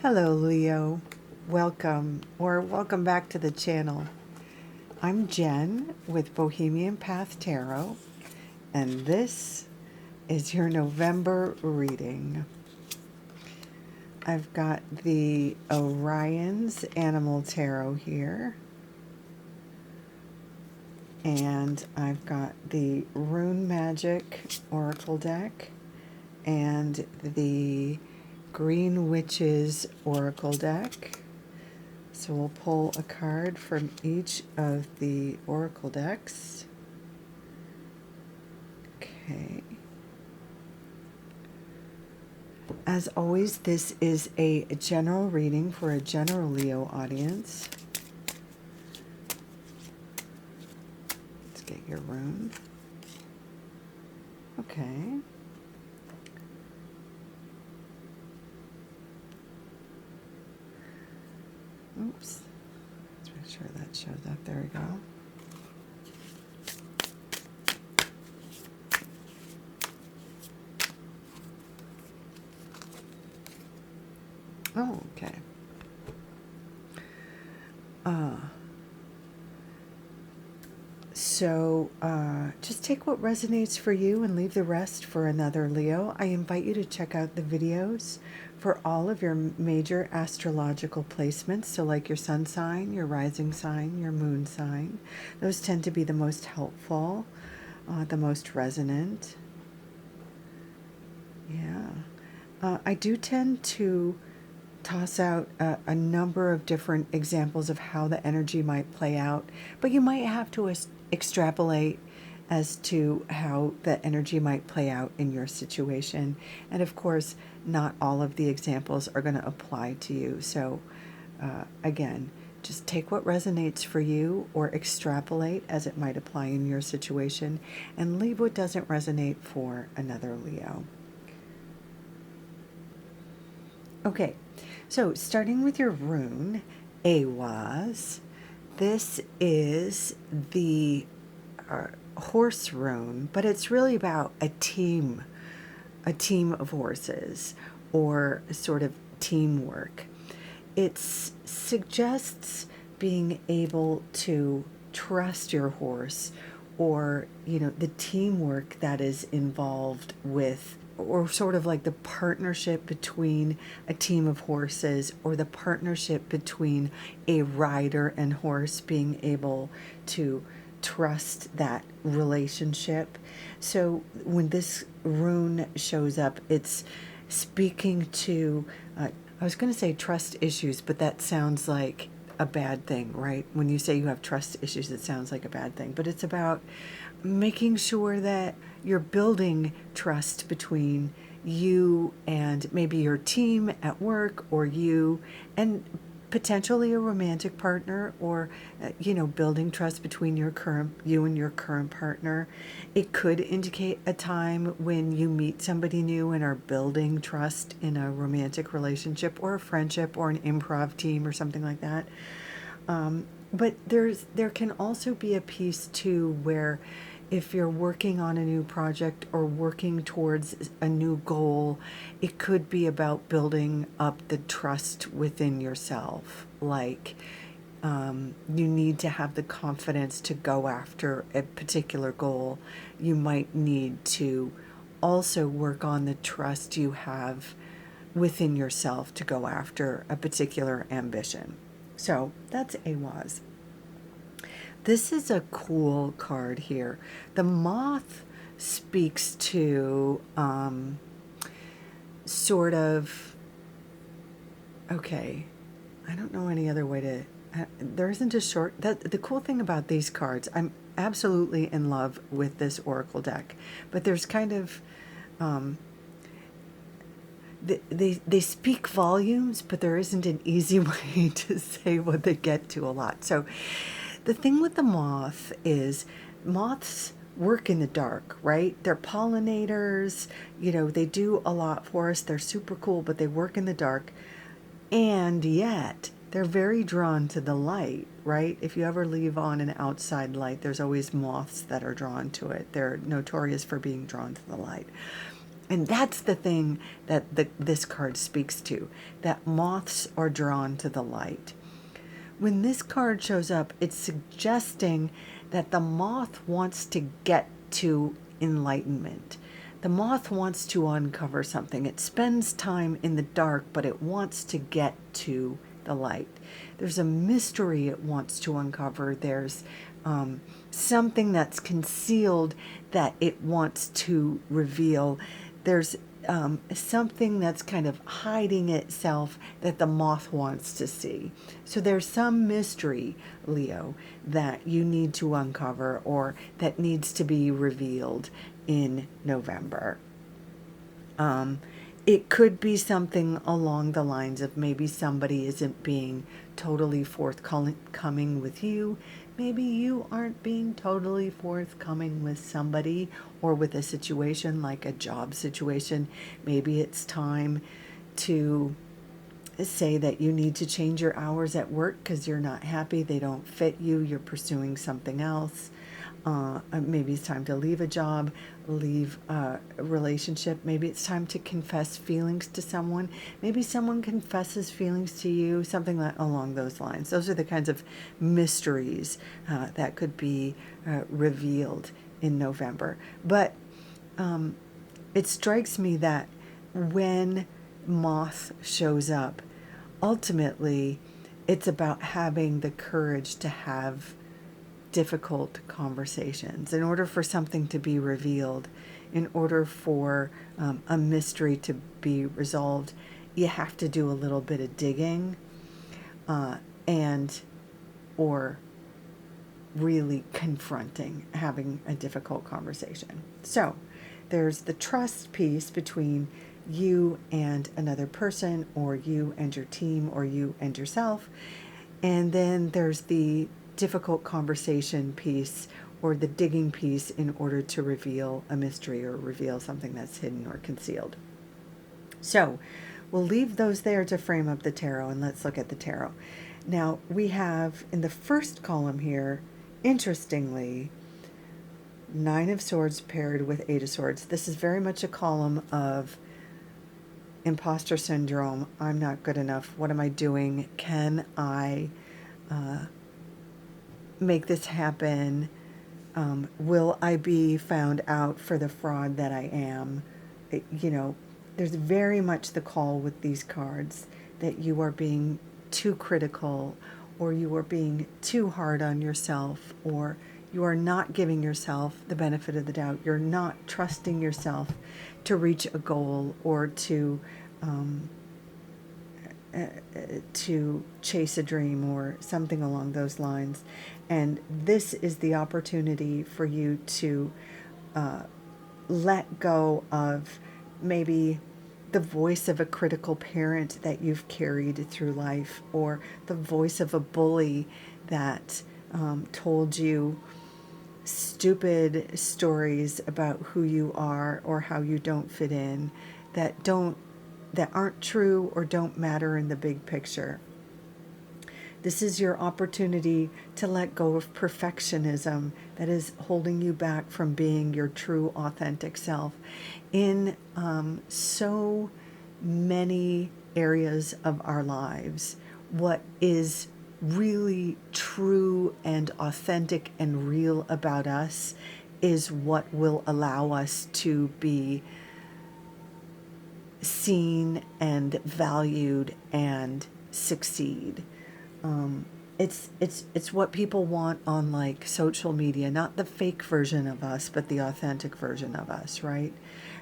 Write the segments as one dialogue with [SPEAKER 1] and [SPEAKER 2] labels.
[SPEAKER 1] Hello, Leo. Welcome back to the channel. I'm Jen with Bohemian Path Tarot, and this is your November reading. I've got the Orion's Animal Tarot here, and I've got the Rune Magic Oracle deck, and the Green Witches Oracle deck. So we'll pull a card from each of the oracle decks. Okay. As always, this is a general reading for a general Leo audience. Let's get your rune. Okay. Oops. Let's make sure that shows up. There we go. Oh, okay. Just take what resonates for you and leave the rest for another Leo. I invite you to check out the videos for all of your major astrological placements. So like your sun sign, your rising sign, your moon sign. Those tend to be the most helpful, the most resonant. Yeah. I do tend to toss out a number of different examples of how the energy might play out, but you might have to extrapolate as to how the energy might play out in your situation. And of course, not all of the examples are going to apply to you. So again, just take what resonates for you or extrapolate as it might apply in your situation, and leave what doesn't resonate for another Leo. Okay, so starting with your rune, Awaz, this is the horse rune, but it's really about a team of horses, or sort of teamwork. It suggests being able to trust your horse, or the teamwork that is involved with, or sort of like the partnership between a team of horses, or the partnership between a rider and horse, being able to trust that relationship. So when this rune shows up, it's speaking to, I was going to say trust issues, but that sounds like a bad thing, right? When you say you have trust issues, it sounds like a bad thing, but it's about making sure that you're building trust between you and maybe your team at work, or you and potentially a romantic partner, or building trust between you and your current partner. It could indicate a time when you meet somebody new and are building trust in a romantic relationship, or a friendship, or an improv team, or something like that. But there can also be a piece too where, if you're working on a new project or working towards a new goal, it could be about building up the trust within yourself. Like, you need to have the confidence to go after a particular goal. You might need to also work on the trust you have within yourself to go after a particular ambition. So that's Awaz. This is a cool card here. The Moth speaks to sort of, okay, I don't know any other way to, there isn't a short, the cool thing about these cards, I'm absolutely in love with this oracle deck, but there's kind of, they speak volumes, but there isn't an easy way to say what they get to a lot. So the thing with the moth is, moths work in the dark, right? They're pollinators, they do a lot for us. They're super cool, but they work in the dark. And yet, they're very drawn to the light, right? If you ever leave on an outside light, there's always moths that are drawn to it. They're notorious for being drawn to the light. And that's the thing that this card speaks to, that moths are drawn to the light. When this card shows up, it's suggesting that the moth wants to get to enlightenment. The moth wants to uncover something. It spends time in the dark, but it wants to get to the light. There's a mystery it wants to uncover. There's something that's concealed that it wants to reveal. There's something that's kind of hiding itself that the moth wants to see. So there's some mystery, Leo, that you need to uncover or that needs to be revealed in November. It could be something along the lines of maybe somebody isn't being totally forthcoming with you. Maybe you aren't being totally forthcoming with somebody or with a situation like a job situation. Maybe it's time to say that you need to change your hours at work because you're not happy, they don't fit you, you're pursuing something else. Maybe it's time to leave a job, leave a relationship. Maybe it's time to confess feelings to someone. Maybe someone confesses feelings to you, something along those lines. Those are the kinds of mysteries that could be revealed in November. But it strikes me that when Moth shows up, ultimately it's about having the courage to have difficult conversations. In order for something to be revealed, in order for a mystery to be resolved, you have to do a little bit of digging and or really confronting, having a difficult conversation. So there's the trust piece between you and another person, or you and your team, or you and yourself. And then there's the difficult conversation piece, or the digging piece, in order to reveal a mystery or reveal something that's hidden or concealed. So we'll leave those there to frame up the tarot, and let's look at the tarot. Now we have in the first column here, interestingly, Nine of Swords paired with Eight of Swords. This is very much a column of imposter syndrome. I'm not good enough. What am I doing? Can I make this happen? Will I be found out for the fraud that I am? There's very much the call with these cards that you are being too critical, or you are being too hard on yourself, or you are not giving yourself the benefit of the doubt. You're not trusting yourself to reach a goal, or to chase a dream, or something along those lines. And this is the opportunity for you to let go of maybe the voice of a critical parent that you've carried through life, or the voice of a bully that told you stupid stories about who you are or how you don't fit in, that aren't true or don't matter in the big picture. This is your opportunity to let go of perfectionism that is holding you back from being your true, authentic self. In so many areas of our lives, what is really true and authentic and real about us is what will allow us to be seen and valued and succeed. It's what people want on like social media, not the fake version of us, but the authentic version of us, right?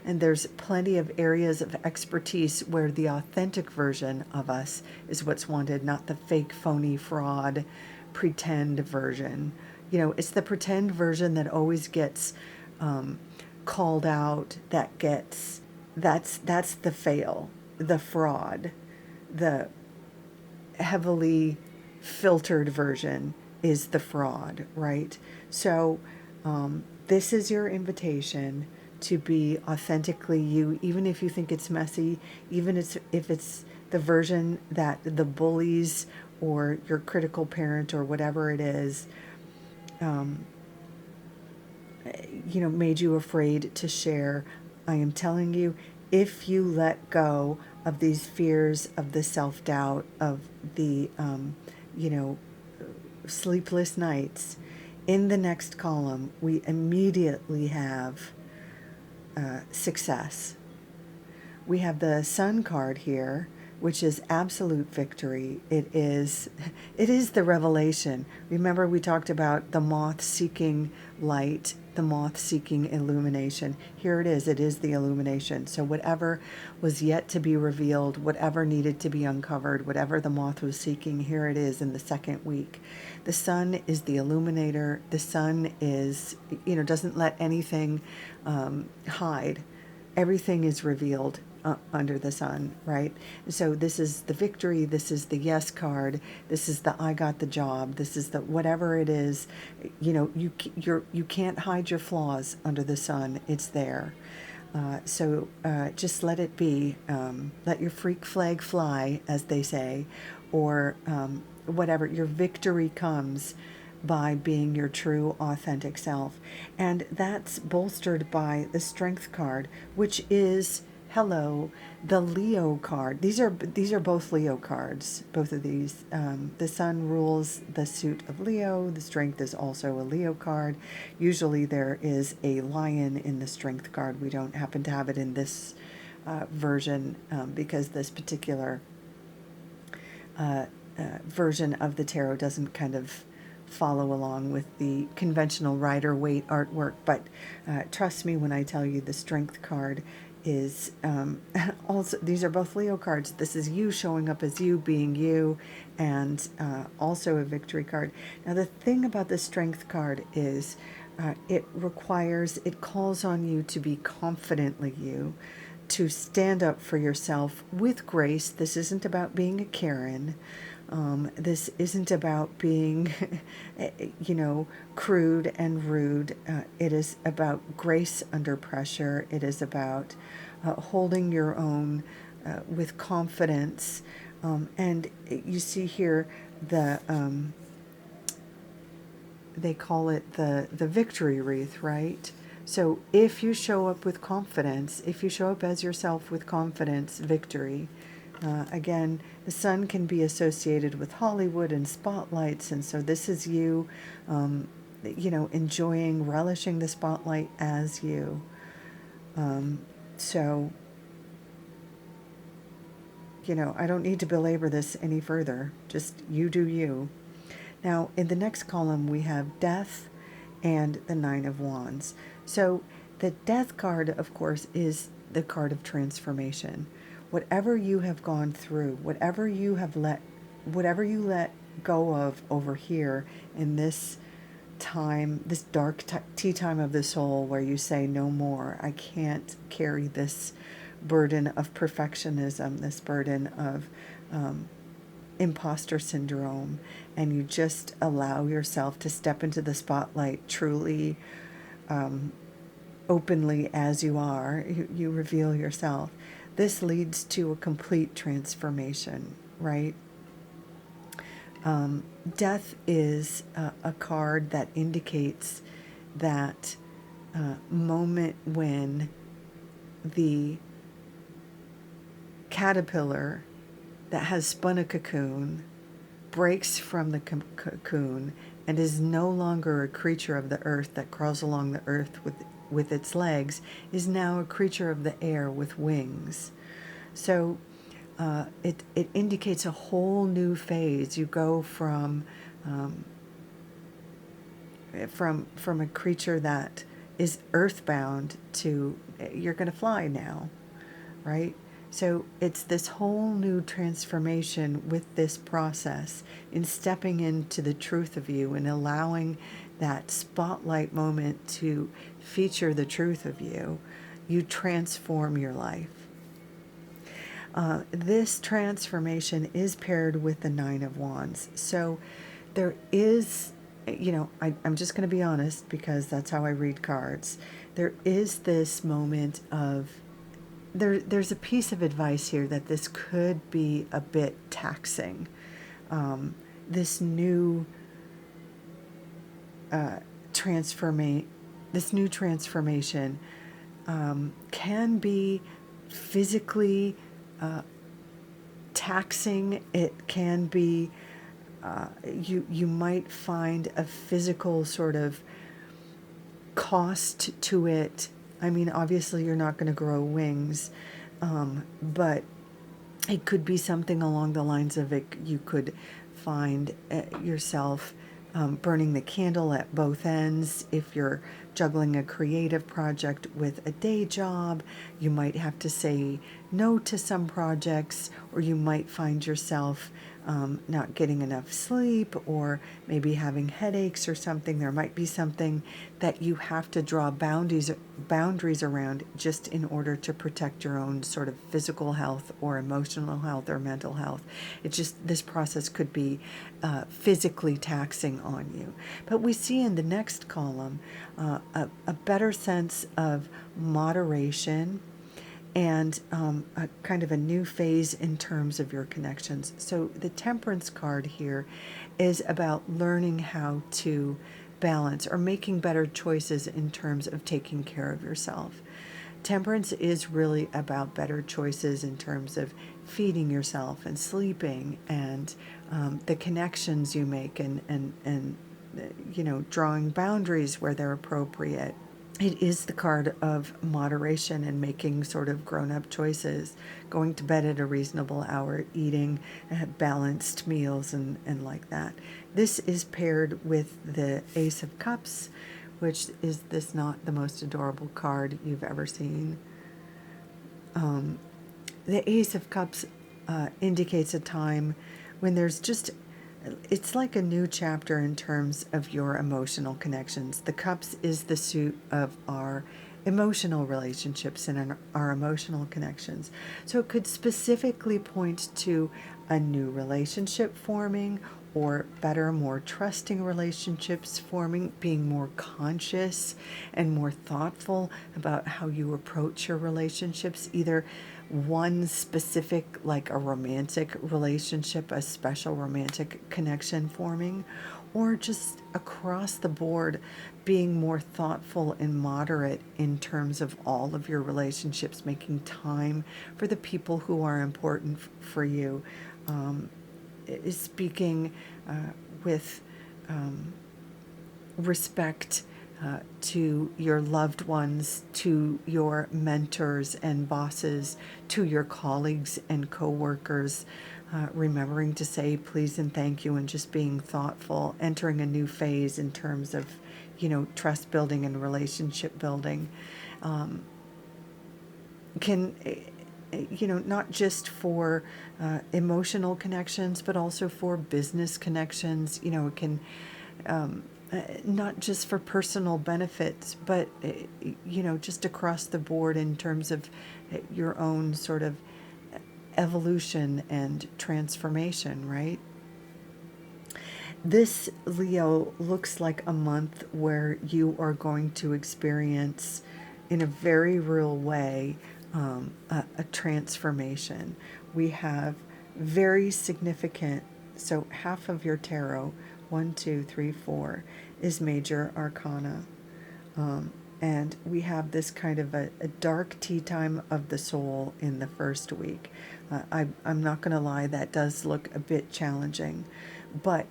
[SPEAKER 1] And there's plenty of areas of expertise where the authentic version of us is what's wanted, not the fake, phony, fraud, pretend version. It's the pretend version that always gets called out, that's the fail, the fraud, the heavily filtered version is the fraud, right? So this is your invitation to be authentically you, even if you think it's messy, even if it's the version that the bullies or your critical parent or whatever it is, made you afraid to share. I am telling you, if you let go of these fears, of the self-doubt, of the, you know, sleepless nights, in the next column, we immediately have success. We have the Sun card here, which is absolute victory. It is the revelation. Remember, we talked about the moth seeking light, the moth seeking illumination. Here it is. It is the illumination. So whatever was yet to be revealed, whatever needed to be uncovered, whatever the moth was seeking, here it is in the second week. The Sun is the illuminator. The Sun is, doesn't let anything hide. Everything is revealed under the sun, right? So this is the victory, this is the yes card, this is the I got the job, this is the whatever it is. You can't hide your flaws under the sun. It's there. So just let it be. Let your freak flag fly, as they say, or whatever. Your victory comes by being your true, authentic self. And that's bolstered by the Strength card, which is, hello, the Leo card. These are both Leo cards, both of these. The Sun rules the suit of Leo. The Strength is also a Leo card. Usually there is a lion in the Strength card. We don't happen to have it in this version because this particular version of the tarot doesn't kind of follow along with the conventional Rider-Waite artwork. But trust me when I tell you the Strength card is also, these are both Leo cards. This is you showing up as you, being you, and also a victory card. Now the thing about the Strength card is it calls on you to be confidently you, to stand up for yourself with grace. This isn't about being a Karen. This isn't about being, crude and rude. It is about grace under pressure. It is about holding your own with confidence. And you see here they call it the victory wreath, right? So if you show up with confidence, if you show up as yourself with confidence, victory. Again, the Sun can be associated with Hollywood and spotlights, and so this is you, enjoying, relishing the spotlight as you. So, I don't need to belabor this any further. Just you do you. Now, in the next column, we have Death and the Nine of Wands. So the Death card, of course, is the card of transformation. Whatever you have gone through, whatever you let go of over here in this time, this dark tea time of the soul where you say, no more, I can't carry this burden of perfectionism, this burden of imposter syndrome, and you just allow yourself to step into the spotlight truly, openly as you are. You reveal yourself. This leads to a complete transformation, right? Death is a card that indicates that moment when the caterpillar that has spun a cocoon breaks from the cocoon and is no longer a creature of the earth that crawls along the earth with its legs, is now a creature of the air with wings. So it indicates a whole new phase. You go from a creature that is earthbound to you're going to fly now, right? So it's this whole new transformation with this process in stepping into the truth of you and allowing that spotlight moment to feature the truth of you. You transform your life. This transformation is paired with the Nine of Wands. So there is, I'm just going to be honest because that's how I read cards. There is this moment of, there's a piece of advice here that this could be a bit taxing. This new transformation can be physically taxing. It can be, you might find a physical sort of cost to it. I mean, obviously you're not going to grow wings, but it could be something along the lines of it. You could find yourself burning the candle at both ends. If you're juggling a creative project with a day job, you might have to say no to some projects, or you might find yourself not getting enough sleep, or maybe having headaches or something. There might be something that you have to draw boundaries around just in order to protect your own sort of physical health or emotional health or mental health. It's just, this process could be physically taxing on you. But we see in the next column a better sense of moderation and a kind of a new phase in terms of your connections. So the Temperance card here is about learning how to balance or making better choices in terms of taking care of yourself. Temperance is really about better choices in terms of feeding yourself and sleeping, and the connections you make, and drawing boundaries where they're appropriate. It is the card of moderation and making sort of grown-up choices, going to bed at a reasonable hour, eating balanced meals, and like that. This is paired with the Ace of Cups, which is this not the most adorable card you've ever seen. The Ace of Cups indicates a time when there's just, it's like a new chapter in terms of your emotional connections. The Cups is the suit of our emotional relationships and our emotional connections. So it could specifically point to a new relationship forming, or better, more trusting relationships forming, being more conscious and more thoughtful about how you approach your relationships, either one specific, like a romantic relationship, a special romantic connection forming, or just across the board being more thoughtful and moderate in terms of all of your relationships, making time for the people who are important for you, speaking with respect to your loved ones, to your mentors and bosses, to your colleagues and coworkers, remembering to say please and thank you, and just being thoughtful, entering a new phase in terms of, trust building and relationship building. Can not just for emotional connections, but also for business connections. It can not just for personal benefits, but just across the board in terms of your own sort of evolution and transformation, right? This, Leo, looks like a month where you are going to experience in a very real way a transformation. We have very significant, so half of your tarot, 1, 2, 3, 4, is major arcana. And we have this kind of a dark tea time of the soul in the first week. I'm not going to lie, that does look a bit challenging, but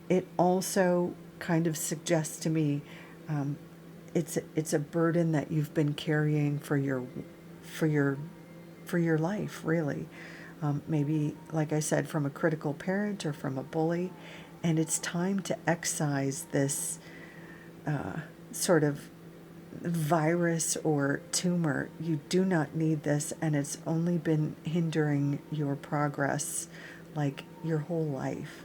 [SPEAKER 1] it also kind of suggests to me it's a burden that you've been carrying for your life, really. Maybe, like I said, from a critical parent or from a bully, and it's time to excise this sort of virus or tumor. You do not need this, and it's only been hindering your progress like your whole life.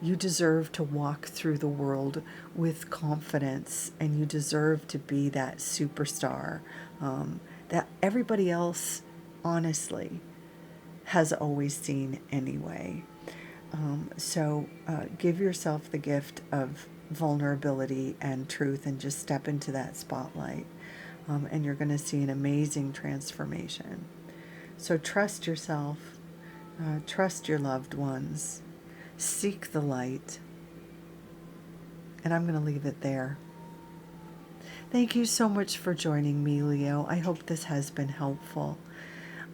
[SPEAKER 1] You deserve to walk through the world with confidence, and you deserve to be that superstar that everybody else, honestly, has always seen anyway. So give yourself the gift of vulnerability and truth, and just step into that spotlight, and you're going to see an amazing transformation. So trust yourself, trust your loved ones, seek the light, and I'm going to leave it there. Thank you so much for joining me, Leo. I hope this has been helpful.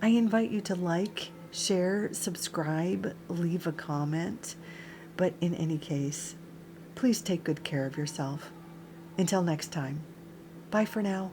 [SPEAKER 1] I invite you to like, share, subscribe, leave a comment. But in any case, please take good care of yourself. Until next time, bye for now.